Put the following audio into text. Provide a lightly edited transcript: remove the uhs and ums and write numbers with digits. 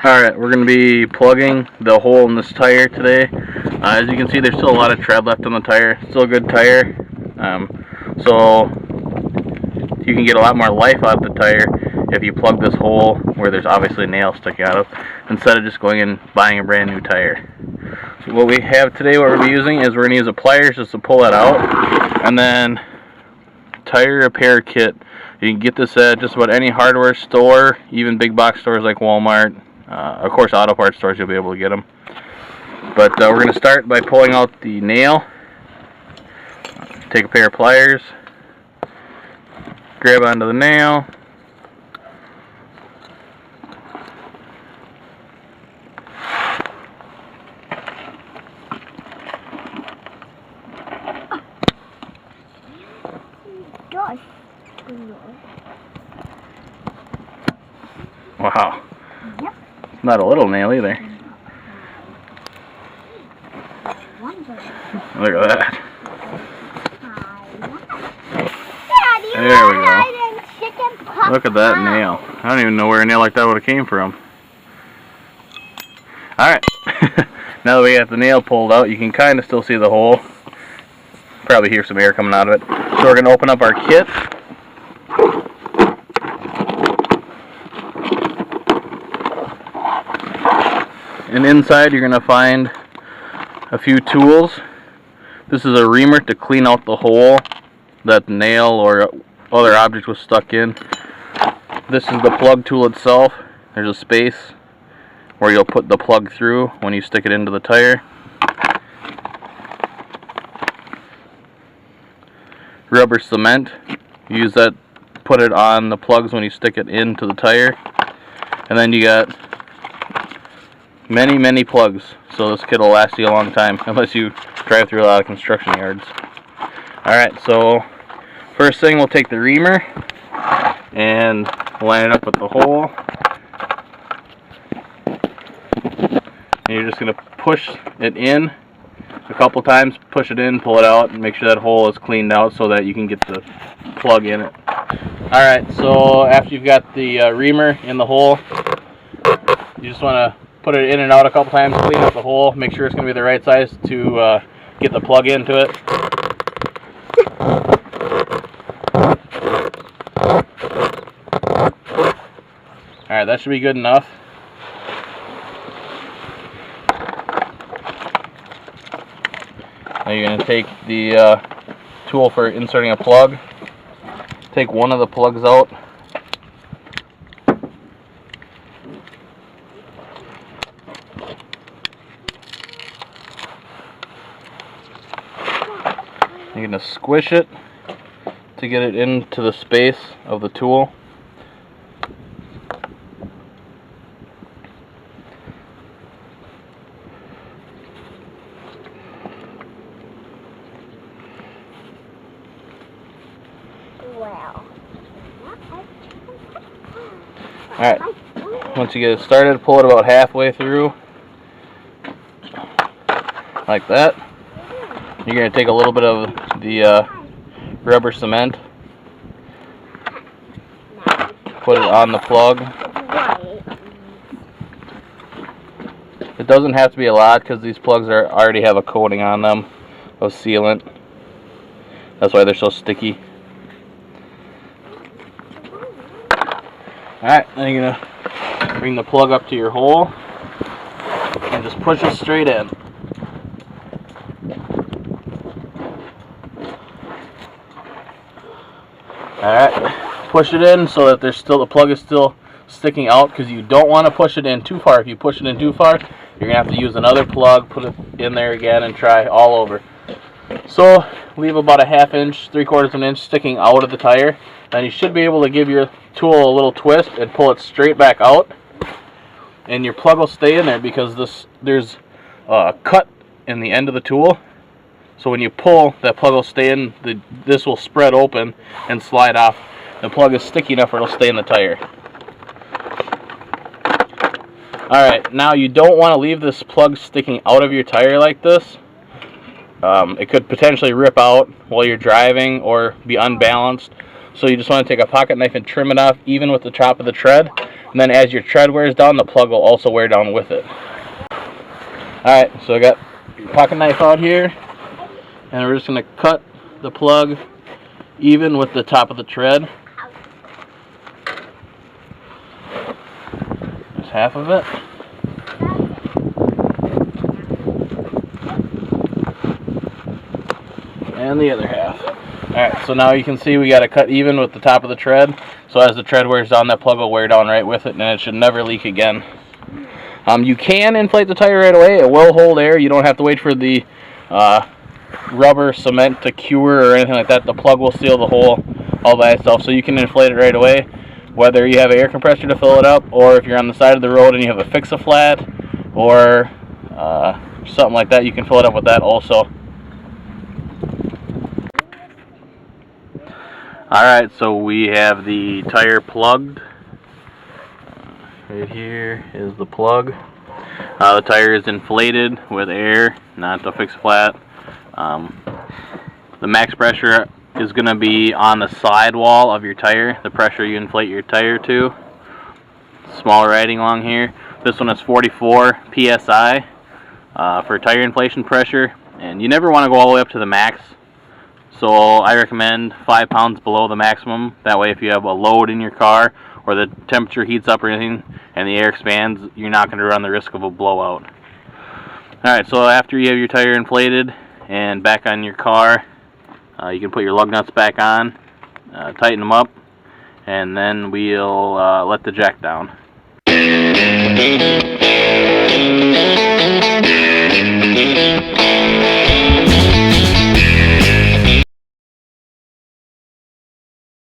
Alright, we're going to be plugging the hole in this tire today. As you can see, there's still a lot of tread left on the tire. Still a good tire. So you can get a lot more life out of the tire if you plug this hole where there's obviously nails sticking out of, instead of just going and buying a brand new tire. So what we have today, what we're going to be using is we're going to use the pliers just to pull that out, and then tire repair kit. You can get this at just about any hardware store, even big box stores like Walmart. Of course, auto parts stores, you'll be able to get them. But we're going to start by pulling out the nail. Take a pair of pliers, grab onto the nail, wow. Yep. It's not a little nail either. Look at that. There we go. Look at that nail. I don't even know where a nail like that would have came from. Alright. Now that we got the nail pulled out, you can kind of still see the hole. Probably hear some air coming out of it. So we're going to open up our kit. And inside you're going to find a few tools. This is a reamer to clean out the hole that the nail or other object was stuck in. This is the plug tool itself. There's a space where you'll put the plug through when you stick it into the tire. Rubber cement. Use that, put it on the plugs when you stick it into the tire. And then you got many plugs, so this kit will last you a long time unless you drive through a lot of construction yards. Alright, so first thing, we'll take the reamer and line it up with the hole, and you're just going to push it in a couple times, push it in, pull it out, and make sure that hole is cleaned out so that you can get the plug in it. Alright, so after you've got the reamer in the hole, you just want to put it in and out a couple times, clean up the hole, make sure it's going to be the right size to get the plug into it. Alright, that should be good enough. Now you're going to take the tool for inserting a plug, take one of the plugs out, you're going to squish it to get it into the space of the tool. Alright, once you get it started, pull it about halfway through, like that. You're going to take a little bit of the rubber cement, put it on the plug. It doesn't have to be a lot because these plugs already have a coating on them of sealant. That's why they're so sticky. Alright, then you're going to bring the plug up to your hole and just push it straight in. Alright, push it in so that the plug is still sticking out, because you don't want to push it in too far. If you push it in too far, you're going to have to use another plug, put it in there again, and try all over. So leave about a ½ inch, 3/4 of an inch sticking out of the tire. Then you should be able to give your tool a little twist and pull it straight back out. And your plug will stay in there because there's a cut in the end of the tool. So when you pull, that plug will stay in, this will spread open and slide off. The plug is sticky enough where it'll stay in the tire. Alright, now you don't want to leave this plug sticking out of your tire like this. It could potentially rip out while you're driving or be unbalanced. So you just want to take a pocket knife and trim it off even with the top of the tread. And then as your tread wears down, the plug will also wear down with it. Alright, so I got your pocket knife out here, and we're just going to cut the plug even with the top of the tread. Just half of it. And the other half. Alright, so now you can see we got to cut even with the top of the tread. So as the tread wears down, that plug will wear down right with it, and it should never leak again. You can inflate the tire right away. It will hold air. You don't have to wait for the rubber cement to cure or anything like that. The plug will seal the hole all by itself, so you can inflate it right away, whether you have an air compressor to fill it up, or if you're on the side of the road and you have a fix-a-flat or something like that, you can fill it up with that also. Alright, so we have the tire plugged. Right here is the plug. The tire is inflated with air, not the fixed flat. The max pressure is going to be on the sidewall of your tire, the pressure you inflate your tire to. Small writing along here. This one is 44 psi for tire inflation pressure, and you never want to go all the way up to the max. So I recommend 5 pounds below the maximum. That way if you have a load in your car or the temperature heats up or anything and the air expands, you're not going to run the risk of a blowout. Alright, so after you have your tire inflated and back on your car, you can put your lug nuts back on, tighten them up, and then we'll let the jack down.